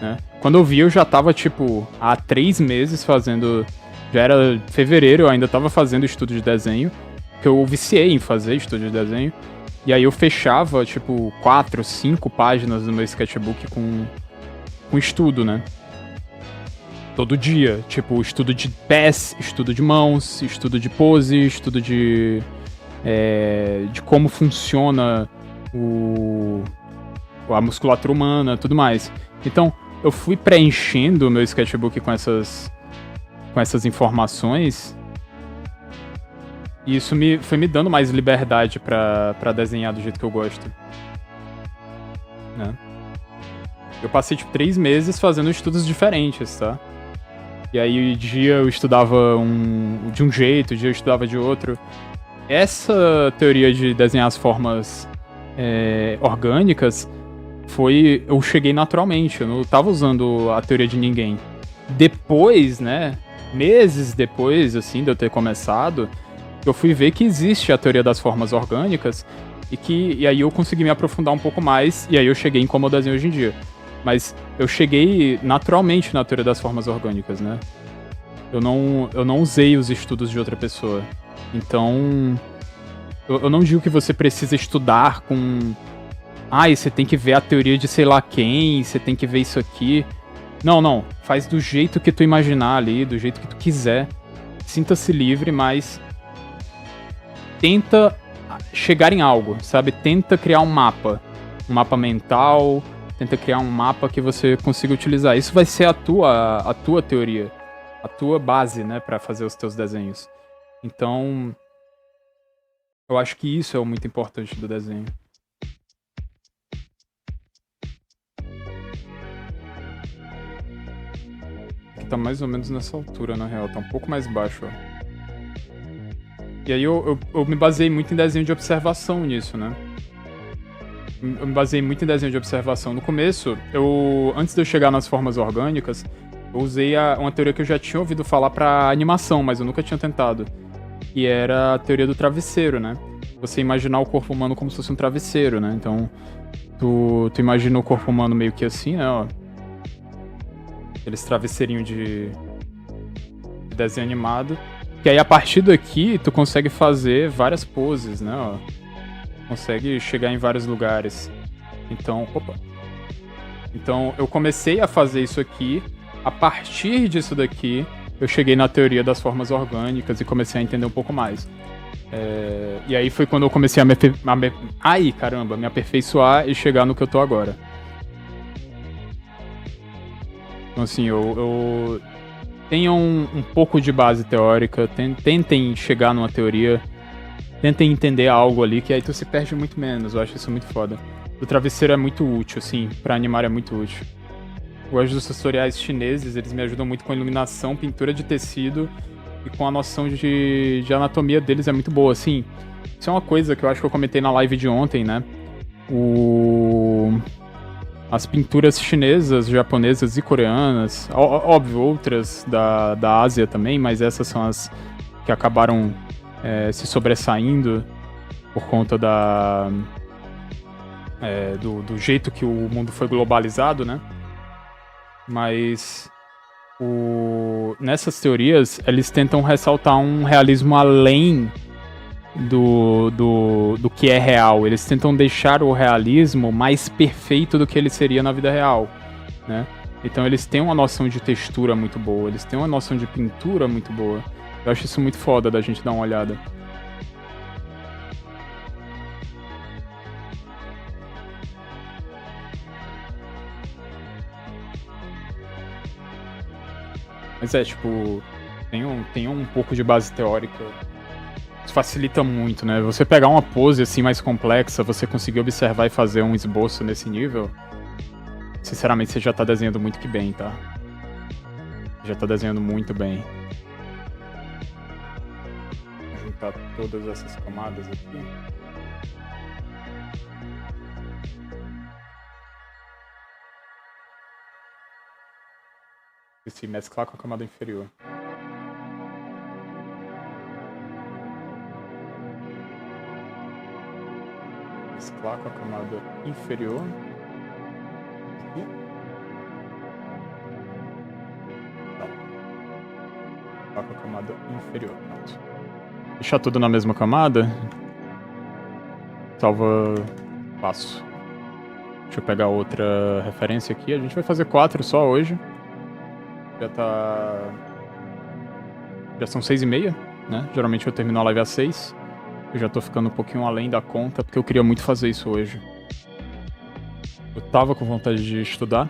né? Quando eu vi, eu já tava, tipo, há 3 meses fazendo... Já era fevereiro, eu ainda tava fazendo estudo de desenho, que eu viciei em fazer estudo de desenho. E aí eu fechava, tipo, 4, 5 páginas do meu sketchbook com estudo, né? Todo dia. Tipo, estudo de pés, estudo de mãos, estudo de pose, estudo de como funciona a musculatura humana, tudo mais. Então, eu fui preenchendo o meu sketchbook com essas informações, e isso foi me dando mais liberdade pra desenhar do jeito que eu gosto, né? Eu passei, tipo, 3 meses fazendo estudos diferentes, tá? E aí, dia eu estudava de um jeito, dia eu estudava de outro. Essa teoria de desenhar as formas orgânicas eu cheguei naturalmente, eu não tava usando a teoria de ninguém. Depois, né, meses depois, assim, de eu ter começado, eu fui ver que existe a teoria das formas orgânicas e aí eu consegui me aprofundar um pouco mais e aí eu cheguei em como eu desenho hoje em dia. Mas eu cheguei naturalmente na teoria das formas orgânicas, né? Eu não usei os estudos de outra pessoa. Então, eu não digo que você precisa estudar com... Ah, você tem que ver a teoria de sei lá quem, você tem que ver isso aqui. Não. Faz do jeito que tu imaginar ali, do jeito que tu quiser. Sinta-se livre, mas tenta chegar em algo, sabe? Tenta criar um mapa mental, tenta criar um mapa que você consiga utilizar. Isso vai ser a tua teoria, a tua base, né, para fazer os teus desenhos. Então, eu acho que isso é o muito importante do desenho. Aqui tá mais ou menos nessa altura, na real, tá um pouco mais baixo, ó. E aí eu me baseei muito em desenho de observação nisso, né? Eu me baseei muito em desenho de observação. No começo, antes de eu chegar nas formas orgânicas, eu usei uma teoria que eu já tinha ouvido falar pra animação, mas eu nunca tinha tentado. Que era a teoria do travesseiro, né? Você imaginar o corpo humano como se fosse um travesseiro, né? Então, tu imagina o corpo humano meio que assim, né? Ó, aqueles travesseirinhos de desenho animado. Que aí, a partir daqui, tu consegue fazer várias poses, né? Ó, consegue chegar em vários lugares. Então, Então, eu comecei a fazer isso aqui. A partir disso daqui, eu cheguei na teoria das formas orgânicas e comecei a entender um pouco mais. E aí foi quando eu comecei a me aperfeiçoar e chegar no que eu tô agora. Então, assim, eu tenham um pouco de base teórica, tentem chegar numa teoria, tentem entender algo ali, que aí tu se perde muito menos. Eu acho isso muito foda. O travesseiro é muito útil, assim, pra animar é muito útil. Eu gosto dos tutoriais chineses, eles me ajudam muito com iluminação, pintura de tecido e com a noção de anatomia deles é muito boa, assim. Isso é uma coisa que eu acho que eu comentei na live de ontem, né? As pinturas chinesas, japonesas e coreanas, óbvio, outras da Ásia também, mas essas são as que acabaram se sobressaindo por conta do jeito que o mundo foi globalizado, né? Mas nessas teorias, eles tentam ressaltar um realismo além do que é real. Eles tentam deixar o realismo mais perfeito do que ele seria na vida real, né? Então eles têm uma noção de textura muito boa, eles têm uma noção de pintura muito boa. Eu acho isso muito foda da gente dar uma olhada. Mas tipo, tem um pouco de base teórica. Isso facilita muito, né? Você pegar uma pose assim mais complexa, você conseguir observar e fazer um esboço nesse nível, sinceramente você já tá desenhando muito que bem, tá? Já tá desenhando muito bem. Vou juntar todas essas camadas aqui. E se mesclar com a camada inferior. Mesclar com a camada inferior. Aqui. Mesclar com a camada inferior. Pronto. Deixar tudo na mesma camada. Salva passo. Deixa eu pegar outra referência aqui. A gente vai fazer 4 só hoje. Já são 6h30, né? Geralmente eu termino a live às 6. Eu já tô ficando um pouquinho além da conta, porque eu queria muito fazer isso hoje. Eu tava com vontade de estudar.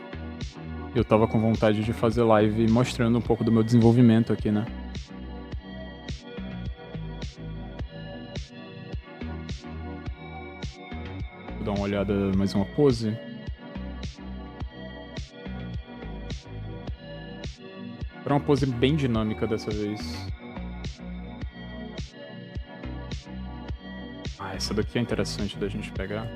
Eu tava com vontade de fazer live mostrando um pouco do meu desenvolvimento aqui, né? Vou dar uma olhada, mais uma pose. Era uma pose bem dinâmica dessa vez. Essa daqui é interessante da gente pegar.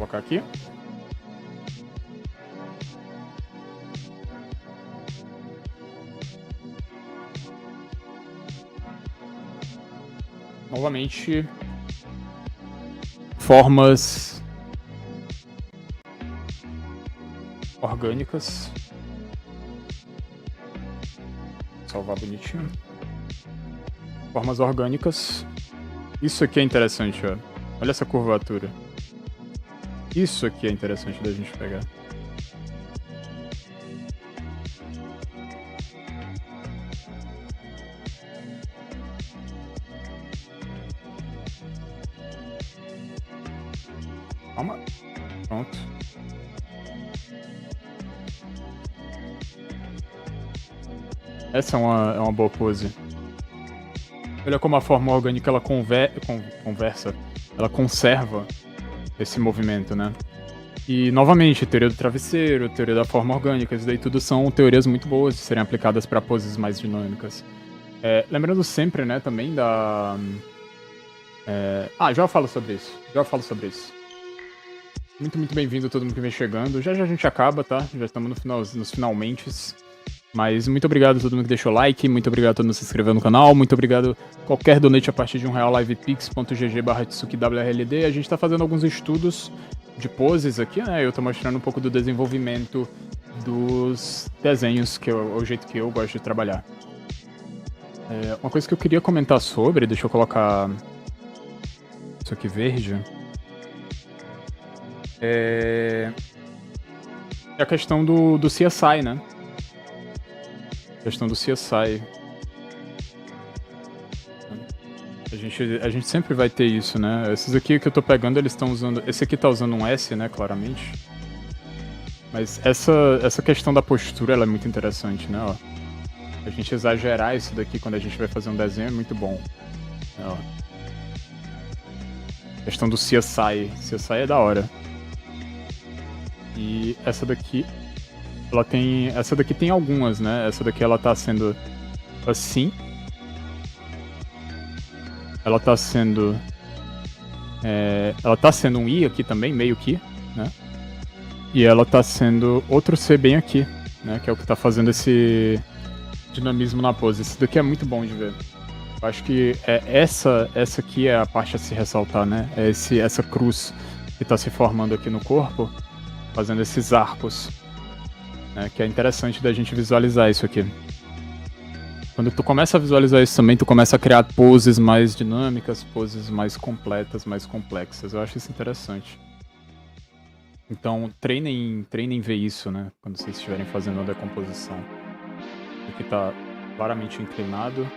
colocar aqui. Novamente, formas orgânicas. Salvar bonitinho. Formas orgânicas. Isso aqui é interessante, ó. Olha essa curvatura. Isso aqui é interessante da gente pegar. Calma. Pronto. Essa é uma boa pose. Olha como a forma orgânica ela conversa, ela conserva esse movimento, né? E, novamente, teoria do travesseiro, teoria da forma orgânica, isso daí tudo são teorias muito boas de serem aplicadas para poses mais dinâmicas. Lembrando sempre, né, também da... já falo sobre isso. Muito bem-vindo a todo mundo que vem chegando. Já a gente acaba, tá? Já estamos nos finalmentes. Mas muito obrigado a todo mundo que deixou like, muito obrigado a todo mundo que se inscreveu no canal, muito obrigado qualquer donate a partir de R$1 livepix.gg/tsuki_wrld. A gente tá fazendo alguns estudos de poses aqui, né? Eu tô mostrando um pouco do desenvolvimento dos desenhos, que é o jeito que eu gosto de trabalhar. Uma coisa que eu queria comentar sobre, deixa eu colocar isso aqui verde, é a questão do CSI, né? Questão do CSI. A gente sempre vai ter isso, né? Esses aqui que eu tô pegando, eles estão usando... Esse aqui tá usando um S, né, claramente. Mas essa questão da postura, ela é muito interessante, né, ó. A gente exagerar isso daqui quando a gente vai fazer um desenho é muito bom. Ó. Questão do CSI. CSI é da hora. E essa daqui... Essa daqui tem algumas, né? Essa daqui ela tá sendo assim. Ela tá sendo um I aqui também, meio que, né? E ela tá sendo outro C bem aqui, né? Que é o que tá fazendo esse dinamismo na pose. Esse daqui é muito bom de ver. Eu acho que essa aqui é a parte a se ressaltar, né? É essa cruz que tá se formando aqui no corpo, fazendo esses arcos. Que é interessante da gente visualizar isso aqui. Quando tu começa a visualizar isso também, tu começa a criar poses mais dinâmicas, poses mais completas, mais complexas. Eu acho isso interessante. Então, treinem ver isso, né? Quando vocês estiverem fazendo uma decomposição. Aqui tá claramente inclinado.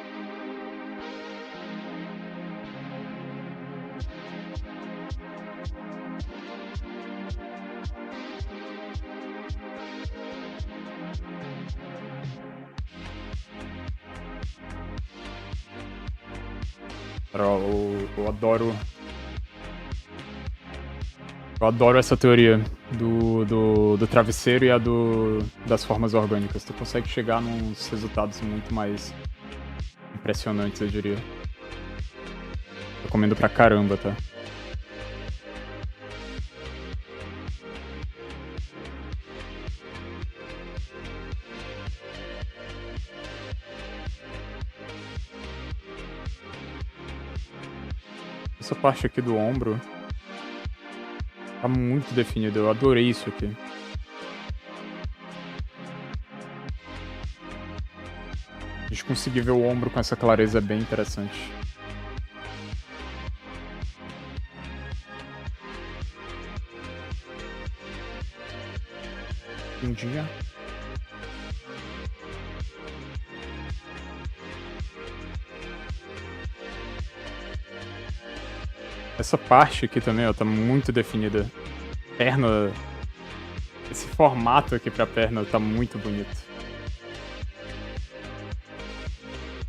Eu adoro essa teoria do travesseiro e a das formas orgânicas. Tu consegue chegar nos resultados muito mais impressionantes, eu diria. Recomendo pra caramba, tá? Essa parte aqui do ombro tá muito definida, eu adorei isso aqui. A gente conseguir ver o ombro com essa clareza é bem interessante. Bundinha. Essa parte aqui também, ó, tá muito definida. Perna... Esse formato aqui pra perna tá muito bonito.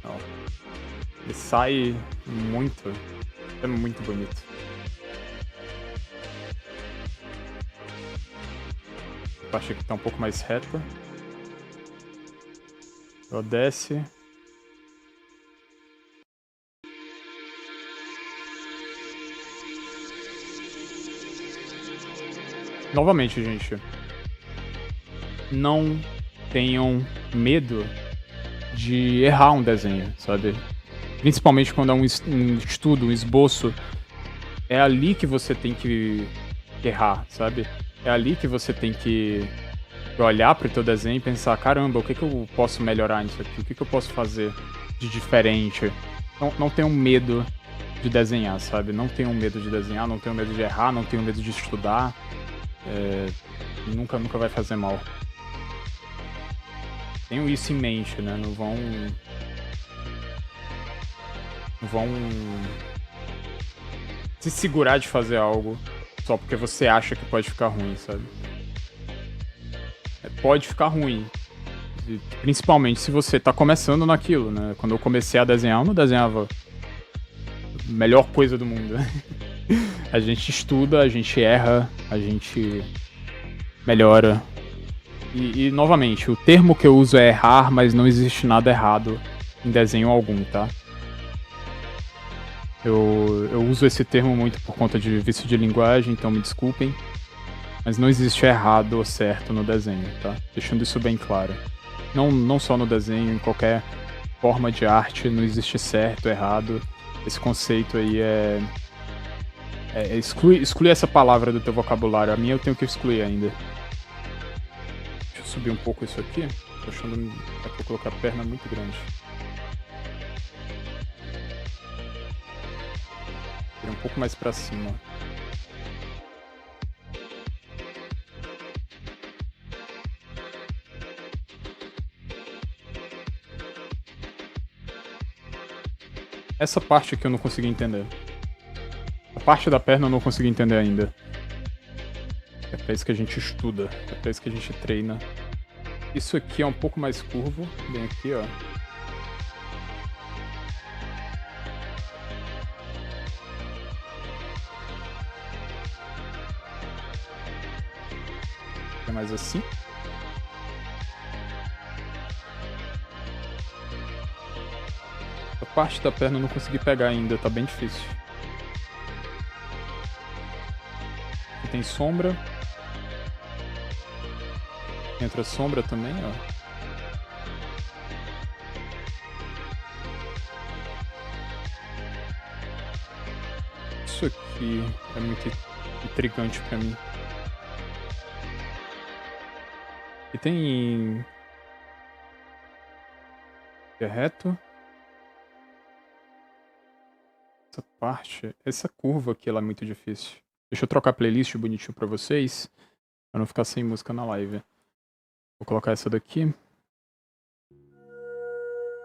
Ó. Ele sai muito. É muito bonito. A parte aqui tá um pouco mais reta. Ela desce. Novamente, gente, não tenham medo de errar um desenho, sabe? Principalmente quando é um estudo, um esboço, é ali que você tem que errar, sabe? É ali que você tem que olhar pro teu desenho e pensar, caramba, o que eu posso melhorar nisso aqui? O que eu posso fazer de diferente? Não tenham medo de desenhar, sabe? Não tenham medo de desenhar, não tenham medo de errar, não tenham medo de estudar. Nunca vai fazer mal. Tenham isso em mente, né? Não vão se segurar de fazer algo só porque você acha que pode ficar ruim, sabe? Pode ficar ruim. Principalmente se você tá começando naquilo, né? Quando eu comecei a desenhar, eu não desenhava a melhor coisa do mundo. A gente estuda, a gente erra, a gente melhora. E novamente, o termo que eu uso é errar, mas não existe nada errado em desenho algum, tá? Eu uso esse termo muito por conta de vício de linguagem, então me desculpem. Mas não existe errado ou certo no desenho, tá? Deixando isso bem claro. Não só no desenho, em qualquer forma de arte, não existe certo, errado. Esse conceito aí exclui essa palavra do teu vocabulário. A minha eu tenho que excluir ainda. Deixa eu subir um pouco isso aqui. Tô achando que eu colocar a perna muito grande. Um pouco mais pra cima. Essa parte aqui eu não consegui entender. A parte da perna eu não consegui entender ainda. É pra isso que a gente estuda. É pra isso que a gente treina. Isso aqui é um pouco mais curvo. Bem aqui, ó. É mais assim. A parte da perna eu não consegui pegar ainda, tá bem difícil. Aqui tem sombra. Entra sombra também, ó. Isso aqui é muito intrigante pra mim. E tem... É reto. Essa parte... Essa curva aqui, ela é muito difícil. Deixa eu trocar a playlist bonitinho pra vocês. Pra não ficar sem música na live. Vou colocar essa daqui.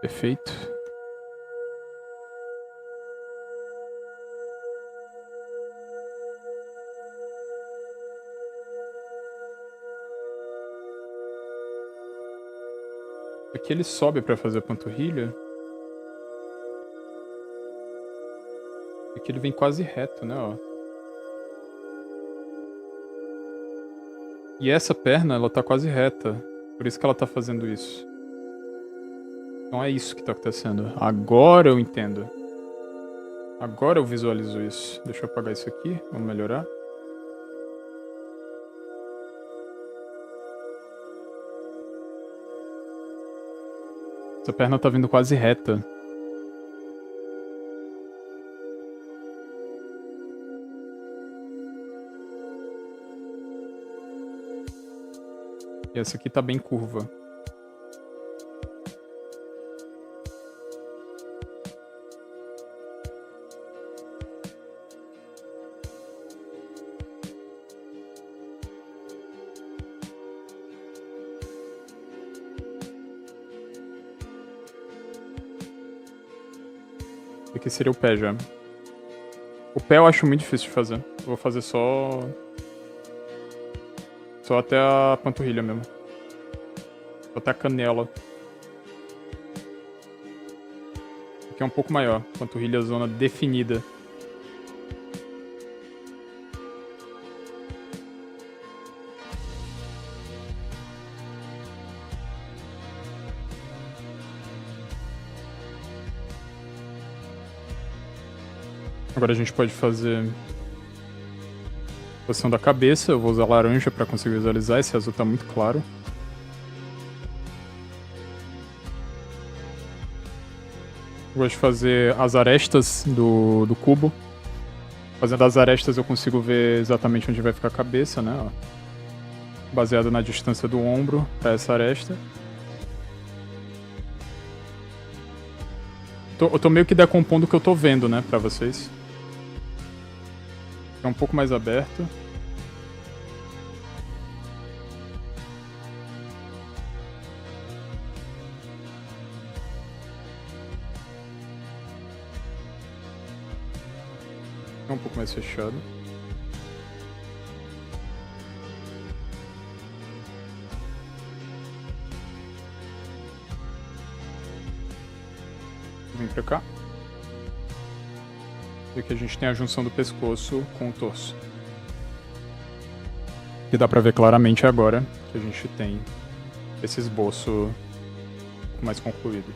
Perfeito. Aqui ele sobe pra fazer a panturrilha. Aqui ele vem quase reto, né, ó. E essa perna, ela tá quase reta. Por isso que ela tá fazendo isso. Então é isso que tá acontecendo. Agora eu entendo. Agora eu visualizo isso. Deixa eu apagar isso aqui. Vamos melhorar. Essa perna tá vindo quase reta. E essa aqui tá bem curva. Aqui seria o pé já. O pé eu acho muito difícil de fazer. Eu vou fazer só até a panturrilha mesmo. Só até a canela. Aqui é um pouco maior. Panturrilha zona definida. Agora a gente pode fazer Posição da cabeça, eu vou usar laranja pra conseguir visualizar, esse azul tá muito claro. Gosto de fazer as arestas do cubo. Fazendo as arestas eu consigo ver exatamente onde vai ficar a cabeça, né? Ó. Baseado na distância do ombro pra essa aresta. Eu tô meio que decompondo o que eu tô vendo, né, pra vocês. É um pouco mais aberto. É um pouco mais fechado. Vem pra cá. E aqui a gente tem a junção do pescoço com o torso. E dá pra ver claramente agora que a gente tem esse esboço um pouco mais concluído.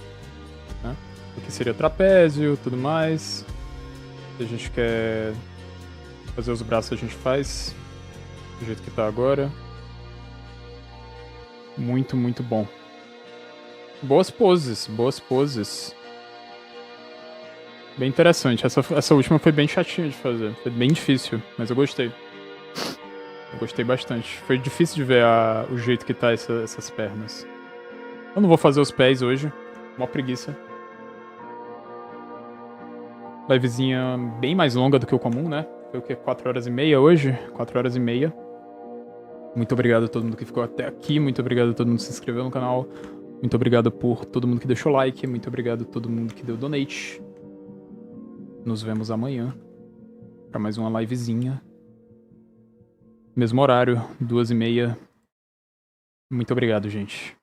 Né? Aqui seria trapézio, tudo mais. Se a gente quer fazer os braços, a gente faz do jeito que tá agora. Muito, muito bom. Boas poses, boas poses. Bem interessante. Essa última foi bem chatinha de fazer. Foi bem difícil, mas eu gostei. Eu gostei bastante. Foi difícil de ver o jeito que tá essas pernas. Eu não vou fazer os pés hoje. Mó preguiça. Livezinha bem mais longa do que o comum, né? Foi o quê? 4 horas e meia hoje? 4 horas e meia. Muito obrigado a todo mundo que ficou até aqui. Muito obrigado a todo mundo que se inscreveu no canal. Muito obrigado por todo mundo que deixou like. Muito obrigado a todo mundo que deu donate. Nos vemos amanhã para mais uma livezinha. Mesmo horário, 2h30. Muito obrigado, gente.